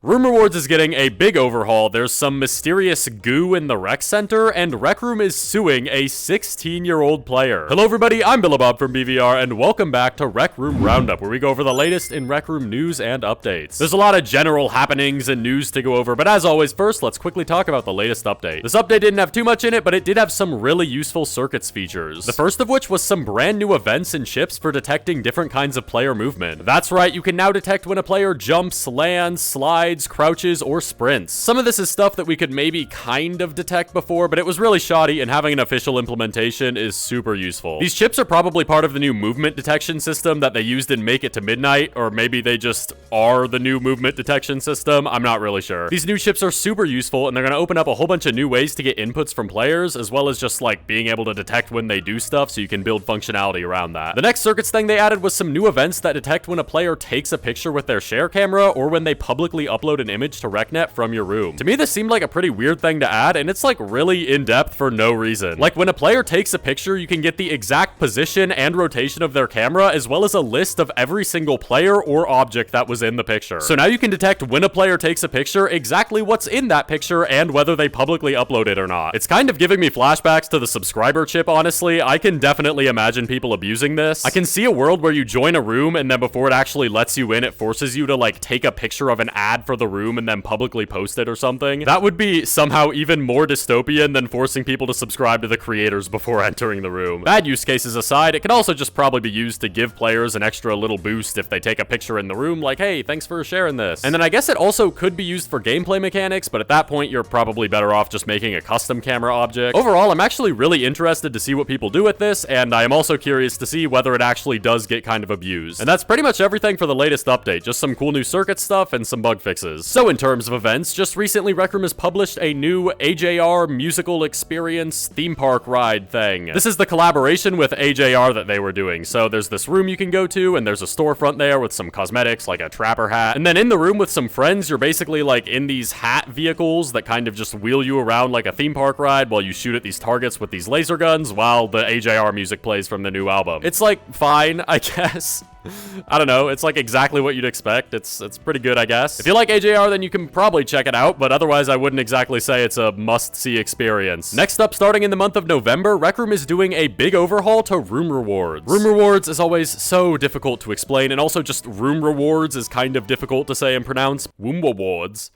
Room Rewards is getting a big overhaul. There's some mysterious goo in the rec center, and Rec Room is suing a 16-year-old player. Hello everybody, I'm BillehBawb from BVR, and welcome back to Rec Room Roundup, where we go over the latest in Rec Room news and updates. There's a lot of general happenings and news to go over, but as always, first, let's quickly talk about the latest update. This update didn't have too much in it, but it did have some really useful circuits features. The first of which was some brand new events and chips for detecting different kinds of player movement. That's right, you can now detect when a player jumps, lands, slides, crouches, or sprints. Some of this is stuff that we could maybe kind of detect before, but it was really shoddy, and having an official implementation is super useful. These chips are probably part of the new movement detection system that they used in Make It to Midnight, or maybe they just are the new movement detection system. I'm not really sure. These new chips are super useful, and they're going to open up a whole bunch of new ways to get inputs from players, as well as just like being able to detect when they do stuff, so you can build functionality around that. The next circuits thing they added was some new events that detect when a player takes a picture with their share camera, or when they publicly upload an image to RecNet from your room. To me, this seemed like a pretty weird thing to add, and it's like really in-depth for no reason. Like when a player takes a picture, you can get the exact position and rotation of their camera, as well as a list of every single player or object that was in the picture. So now you can detect when a player takes a picture, exactly what's in that picture, and whether they publicly upload it or not. It's kind of giving me flashbacks to the subscriber chip, honestly. I can definitely imagine people abusing this. I can see a world where you join a room, and then before it actually lets you in, it forces you to like take a picture of an ad for the room and then publicly post it or something. That would be somehow even more dystopian than forcing people to subscribe to the creators before entering the room. Bad use cases aside, it could also just probably be used to give players an extra little boost if they take a picture in the room, like, hey, thanks for sharing this. And then I guess it also could be used for gameplay mechanics, but at that point, you're probably better off just making a custom camera object. Overall, I'm actually really interested to see what people do with this, and I am also curious to see whether it actually does get kind of abused. And that's pretty much everything for the latest update, just some cool new circuit stuff and some bug fixes. So in terms of events, just recently Rec Room has published a new AJR musical experience theme park ride thing. This is the collaboration with AJR that they were doing. So there's this room you can go to, and there's a storefront there with some cosmetics like a trapper hat. And then in the room with some friends, you're basically like in these hat vehicles that kind of just wheel you around like a theme park ride while you shoot at these targets with these laser guns while the AJR music plays from the new album. It's like fine, I guess. I don't know, it's like exactly what you'd expect. It's pretty good, I guess. If you like AJR, then you can probably check it out, but otherwise I wouldn't exactly say it's a must-see experience. Next up, starting in the month of November, Rec Room is doing a big overhaul to Room Rewards. Room Rewards is always so difficult to explain, and also just Room Rewards is kind of difficult to say and pronounce. Room Rewards.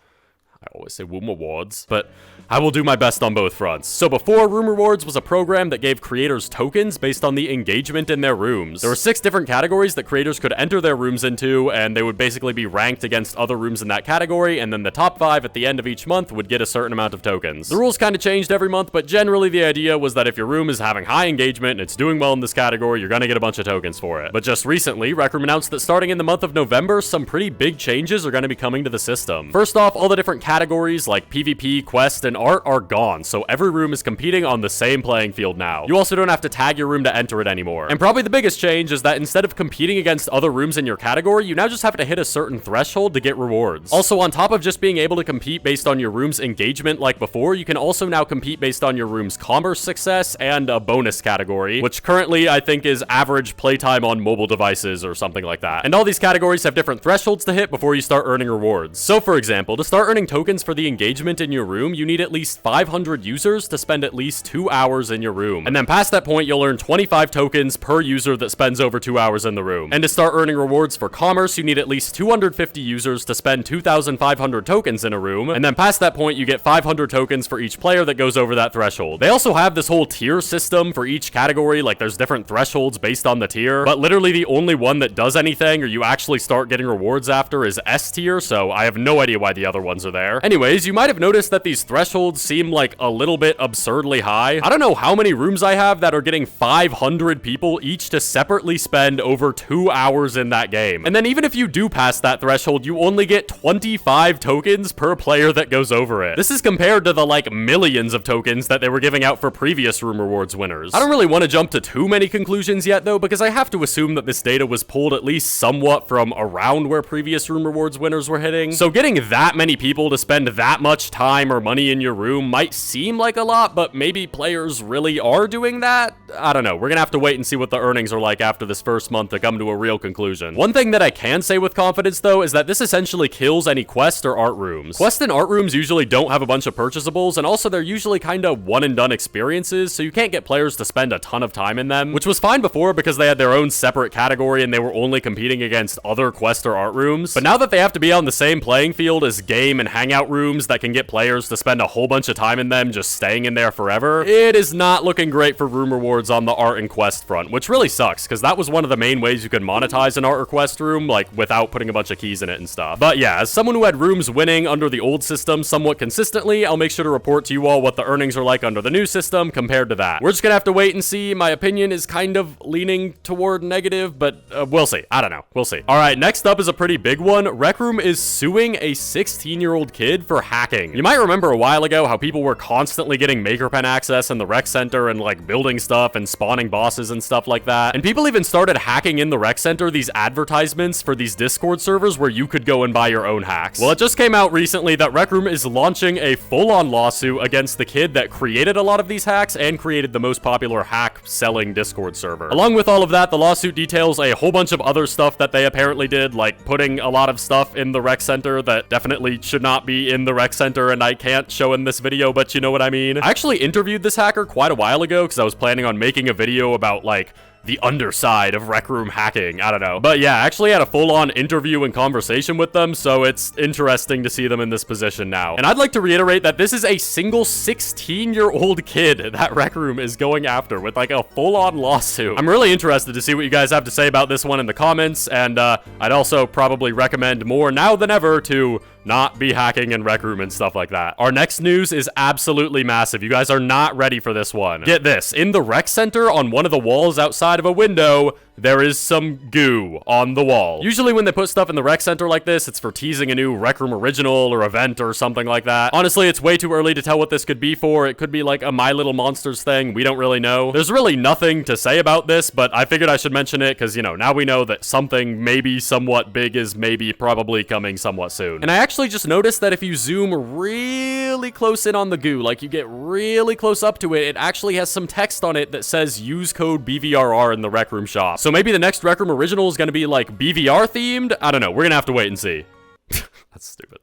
I always say Room Rewards, but I will do my best on both fronts. So before, Room Rewards was a program that gave creators tokens based on the engagement in their rooms. There were 6 different categories that creators could enter their rooms into, and they would basically be ranked against other rooms in that category, and then the top 5 at the end of each month would get a certain amount of tokens. The rules kind of changed every month, but generally the idea was that if your room is having high engagement and it's doing well in this category, you're gonna get a bunch of tokens for it. But just recently, Rec Room announced that starting in the month of November, some pretty big changes are gonna be coming to the system. First off, all the different categories like PvP, Quest, and Art are gone, so every room is competing on the same playing field now. You also don't have to tag your room to enter it anymore. And probably the biggest change is that instead of competing against other rooms in your category, you now just have to hit a certain threshold to get rewards. Also, on top of just being able to compete based on your room's engagement like before, you can also now compete based on your room's commerce success and a bonus category, which currently I think is average playtime on mobile devices or something like that. And all these categories have different thresholds to hit before you start earning rewards. So for example, to start earning tokens for the engagement in your room, you need at least 500 users to spend at least 2 hours in your room. And then past that point, you'll earn 25 tokens per user that spends over 2 hours in the room. And to start earning rewards for commerce, you need at least 250 users to spend 2,500 tokens in a room. And then past that point, you get 500 tokens for each player that goes over that threshold. They also have this whole tier system for each category, like there's different thresholds based on the tier, but literally the only one that does anything or you actually start getting rewards after is S tier, so I have no idea why the other ones are there. Anyways, you might have noticed that these thresholds seem like a little bit absurdly high. I don't know how many rooms I have that are getting 500 people each to separately spend over 2 hours in that game. And then even if you do pass that threshold, you only get 25 tokens per player that goes over it. This is compared to the like millions of tokens that they were giving out for previous Room Rewards winners. I don't really want to jump to too many conclusions yet though, because I have to assume that this data was pulled at least somewhat from around where previous Room Rewards winners were hitting. So getting that many people to spend that much time or money in your room might seem like a lot, but maybe players really are doing that? I don't know. We're gonna have to wait and see what the earnings are like after this first month to come to a real conclusion. One thing that I can say with confidence, though, is that this essentially kills any quest or art rooms. Quest and art rooms usually don't have a bunch of purchasables, and also they're usually kind of one-and-done experiences, so you can't get players to spend a ton of time in them, which was fine before because they had their own separate category and they were only competing against other quest or art rooms. But now that they have to be on the same playing field as game and hangout rooms that can get players to spend a whole bunch of time in them just staying in there forever, it is not looking great for room rewards on the art and quest front, which really sucks because that was one of the main ways you could monetize an art or quest room, like without putting a bunch of keys in it and stuff. But yeah, as someone who had rooms winning under the old system somewhat consistently, I'll make sure to report to you all what the earnings are like under the new system compared to that. We're just gonna have to wait and see. My opinion is kind of leaning toward negative, but we'll see. I don't know. We'll see. All right, next up is a pretty big one. Rec Room is suing a 16-year-old kid for hacking. You might remember a while ago how people were constantly getting Maker Pen access in the rec center and like building stuff and spawning bosses and stuff like that. And people even started hacking in the rec center these advertisements for these Discord servers where you could go and buy your own hacks. Well, it just came out recently that Rec Room is launching a full-on lawsuit against the kid that created a lot of these hacks and created the most popular hack-selling Discord server. Along with all of that, the lawsuit details a whole bunch of other stuff that they apparently did, like putting a lot of stuff in the rec center that definitely should not be in the rec center and I can't show in this video, but you know what I mean. I actually interviewed this hacker quite a while ago because I was planning on making a video about like the underside of Rec Room hacking. I don't know. But yeah, I actually had a full-on interview and conversation with them, so it's interesting to see them in this position now. And I'd like to reiterate that this is a single 16-year-old kid that Rec Room is going after with like a full-on lawsuit. I'm really interested to see what you guys have to say about this one in the comments, and I'd also probably recommend more now than ever to not be hacking in Rec Room and stuff like that. Our next news is absolutely massive. You guys are not ready for this one. Get this. In the rec center, on one of the walls outside of a window, there is some goo on the wall. Usually when they put stuff in the rec center like this, it's for teasing a new Rec Room original or event or something like that. Honestly, it's way too early to tell what this could be for. It could be like a My Little Monsters thing. We don't really know. There's really nothing to say about this, but I figured I should mention it because, you know, now we know that something maybe somewhat big is maybe probably coming somewhat soon. And I actually just noticed that if you zoom really close in on the goo, like you get really close up to it, it actually has some text on it that says use code BVRR in the Rec Room shop. So maybe the next Rec Room original is going to be like BVR themed? I don't know. We're going to have to wait and see. That's stupid.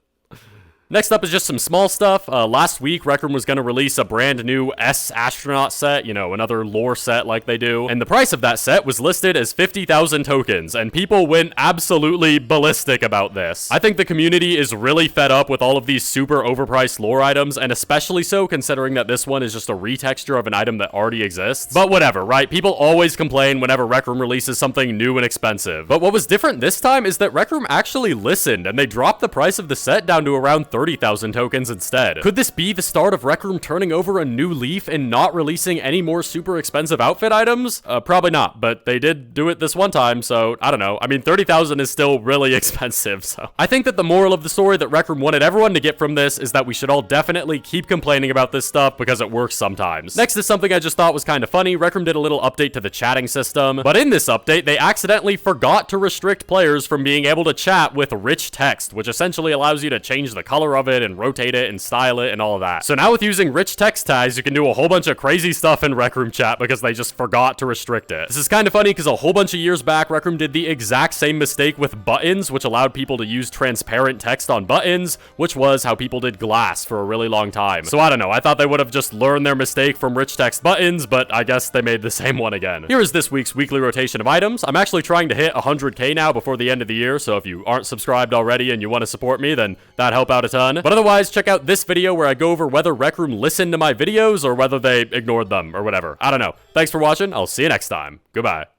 Next up is just some small stuff. Last week, Rec Room was going to release a brand new S astronaut set, you know, another lore set like they do. And the price of that set was listed as 50,000 tokens, and people went absolutely ballistic about this. I think the community is really fed up with all of these super overpriced lore items, and especially so considering that this one is just a retexture of an item that already exists. But whatever, right? People always complain whenever Rec Room releases something new and expensive. But what was different this time is that Rec Room actually listened, and they dropped the price of the set down to around 30,000 tokens instead. Could this be the start of Rec Room turning over a new leaf and not releasing any more super expensive outfit items? Probably not, but they did do it this one time, so I don't know. I mean, 30,000 is still really expensive, so. I think that the moral of the story that Rec Room wanted everyone to get from this is that we should all definitely keep complaining about this stuff because it works sometimes. Next is something I just thought was kind of funny. Rec Room did a little update to the chatting system, but in this update, they accidentally forgot to restrict players from being able to chat with rich text, which essentially allows you to change the color of it and rotate it and style it and all of that. So now with using rich text tags, you can do a whole bunch of crazy stuff in Rec Room chat because they just forgot to restrict it. This is kind of funny because a whole bunch of years back, Rec Room did the exact same mistake with buttons, which allowed people to use transparent text on buttons, which was how people did glass for a really long time. So I don't know, I thought they would have just learned their mistake from rich text buttons, but I guess they made the same one again. Here is this week's weekly rotation of items. I'm actually trying to hit 100k now before the end of the year, so if you aren't subscribed already and you want to support me, then that'd help out a ton. But otherwise, check out this video where I go over whether Rec Room listened to my videos or whether they ignored them or whatever. I don't know. Thanks for watching. I'll see you next time. Goodbye.